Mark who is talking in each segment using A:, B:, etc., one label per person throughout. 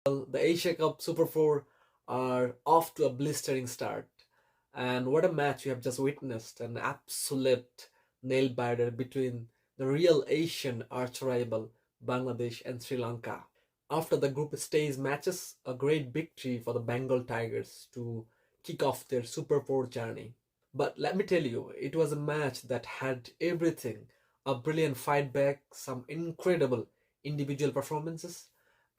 A: Well, the Asia Cup Super 4 are off to a blistering start. And what a match we have just witnessed, an absolute nail biter between the real Asian arch rival Bangladesh and Sri Lanka. After the group stage matches, a great victory for the Bengal Tigers to kick off their Super 4 journey. But let me tell you, it was a match that had everything: a brilliant fight back, some incredible individual performances,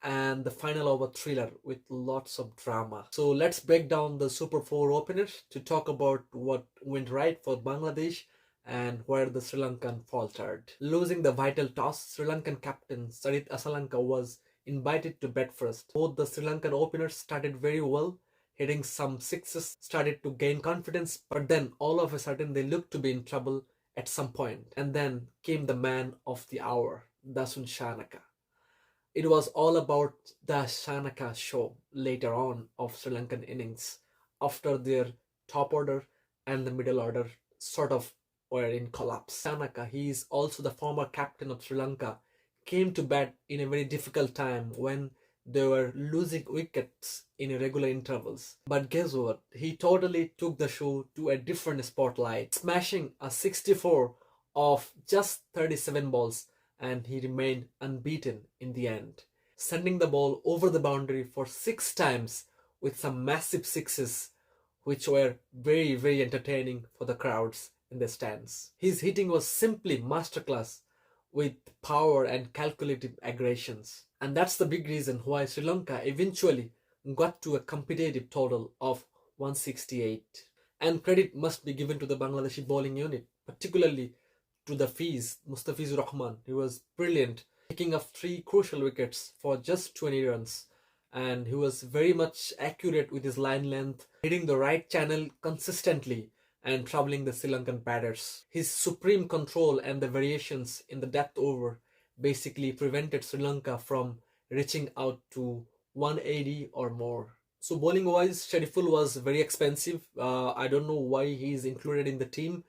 A: and the final over thriller with lots of drama. So let's break down the Super 4 openers to talk about what went right for Bangladesh and where the Sri Lankan faltered. Losing the vital toss, Sri Lankan captain Sarit Asalanka was invited to bat first. Both the Sri Lankan openers started very well, hitting some sixes, started to gain confidence, but then all of a sudden they looked to be in trouble at some point. And then came the man of the hour, Dasun Shanaka. It was all about the Shanaka show later on of Sri Lankan innings after their top order and the middle order sort of were in collapse. Shanaka, he is also the former captain of Sri Lanka, came to bat in a very difficult time when they were losing wickets in irregular intervals. But guess what? He totally took the show to a different spotlight, smashing a 64 of just 37 balls, and he remained unbeaten in the end, sending the ball over the boundary for 6 times with some massive sixes, which were very, very entertaining for the crowds in the stands. His hitting was simply masterclass with power and calculative aggressions. And that's the big reason why Sri Lanka eventually got to a competitive total of 168. And credit must be given to the Bangladeshi bowling unit, particularly to the Mustafizur Rahman. He was brilliant, picking up 3 crucial wickets for just 20 runs. And he was very much accurate with his line length, hitting the right channel consistently and troubling the Sri Lankan batters. His supreme control and the variations in the depth over basically prevented Sri Lanka from reaching out to 180 or more. So bowling wise, Shariful was very expensive. I don't know why he is included in the team,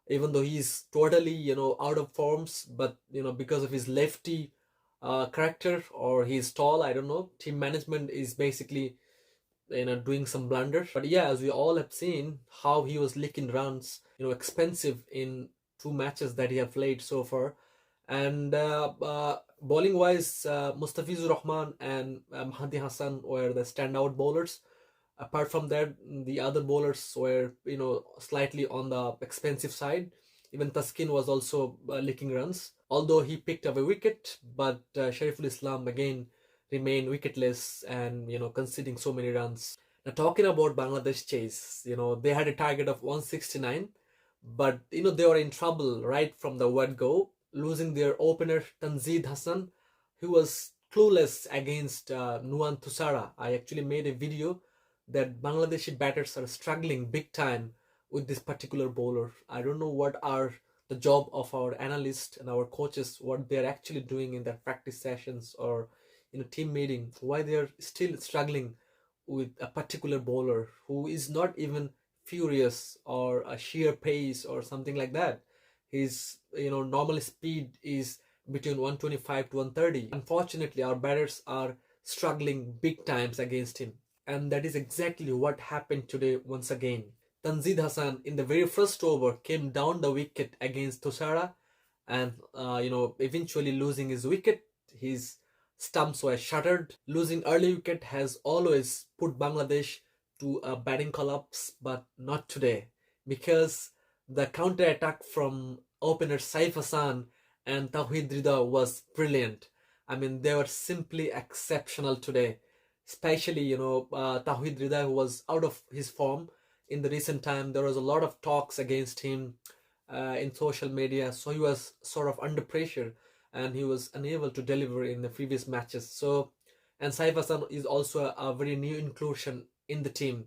A: even though he's totally out of forms, but because of his lefty character, or he's tall, I don't know. Team management is basically doing some blunders. But yeah, as we all have seen how he was licking runs, expensive in 2 matches that he have played so far. And bowling wise, Mustafizur Rahman and Mahdi Hassan were the standout bowlers. Apart from that, the other bowlers were slightly on the expensive side. Even Taskin was also licking runs, although he picked up a wicket. But Shariful Islam again remained wicketless and conceding so many runs. Now talking about Bangladesh chase, they had a target of 169, but they were in trouble right from the word go, losing their opener Tanzid Hassan, who was clueless against Nuan Thusara. I actually made a video that Bangladeshi batters are struggling big time with this particular bowler. I don't know what are the job of our analysts and our coaches, what they're actually doing in their practice sessions or in a team meeting, why they're still struggling with a particular bowler who is not even furious or a sheer pace or something like that. His normal speed is between 125 to 130. Unfortunately, our batters are struggling big times against him. And that is exactly what happened today once again. Tanzid Hassan in the very first over came down the wicket against Tushara, and eventually losing his wicket. His stumps were shattered. Losing early wicket has always put Bangladesh to a batting collapse, but not today, because the counter attack from opener Saif Hassan and Tawhid Rida was brilliant. I mean, they were simply exceptional today. Especially, Tawhid Rida, who was out of his form in the recent time. There was a lot of talks against him in social media, so he was sort of under pressure and he was unable to deliver in the previous matches. So, and Saif Hassan is also a very new inclusion in the team,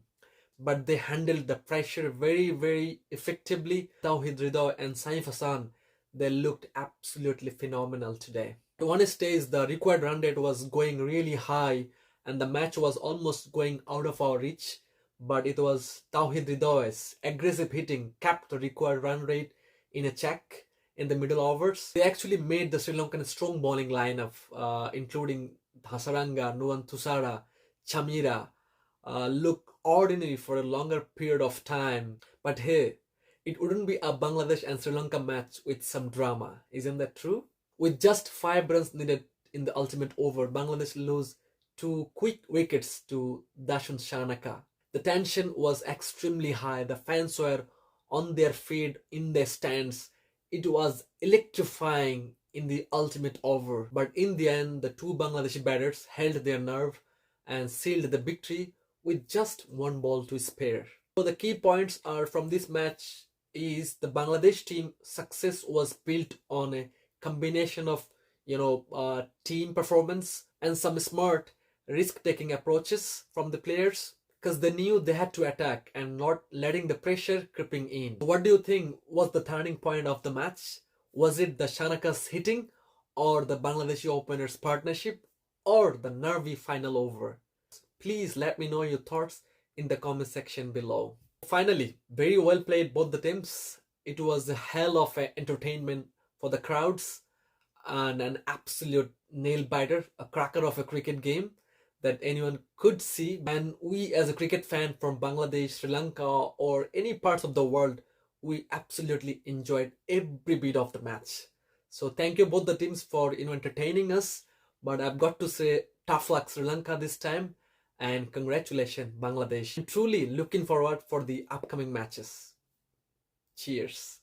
A: but they handled the pressure very, very effectively. Tawhid Rida and Saif Hassan, they looked absolutely phenomenal today. To honest days, the required run rate was going really high and the match was almost going out of our reach, but it was Tawhid Rida's aggressive hitting kept the required run rate in a check in the middle overs. They actually made the Sri Lankan strong bowling lineup, including Hasaranga, Nuwan Thusara, Chamira look ordinary for a longer period of time. But hey, it wouldn't be a Bangladesh and Sri Lanka match with some drama. Isn't that true? With just 5 runs needed in the ultimate over, Bangladesh lose 2 quick wickets to Dashun Shanaka. The tension was extremely high. The fans were on their feet in their stands. It was electrifying in the ultimate over. But in the end, the two Bangladeshi batters held their nerve and sealed the victory with just one ball to spare. So the key points are from this match is the Bangladesh team success was built on a combination of team performance and some smart risk-taking approaches from the players because they knew they had to attack and not letting the pressure creeping in. What do you think was the turning point of the match? Was it the Shanaka's hitting or the Bangladeshi openers partnership or the nervy final over? Please let me know your thoughts in the comment section below. Finally, very well played both the teams. It was a hell of an entertainment for the crowds and an absolute nail biter, a cracker of a cricket game that anyone could see. And we as a cricket fan from Bangladesh, Sri Lanka or any parts of the world, we absolutely enjoyed every bit of the match. So thank you both the teams for entertaining us. But I've got to say tough luck Sri Lanka this time and congratulations Bangladesh. I'm truly looking forward for the upcoming matches. Cheers.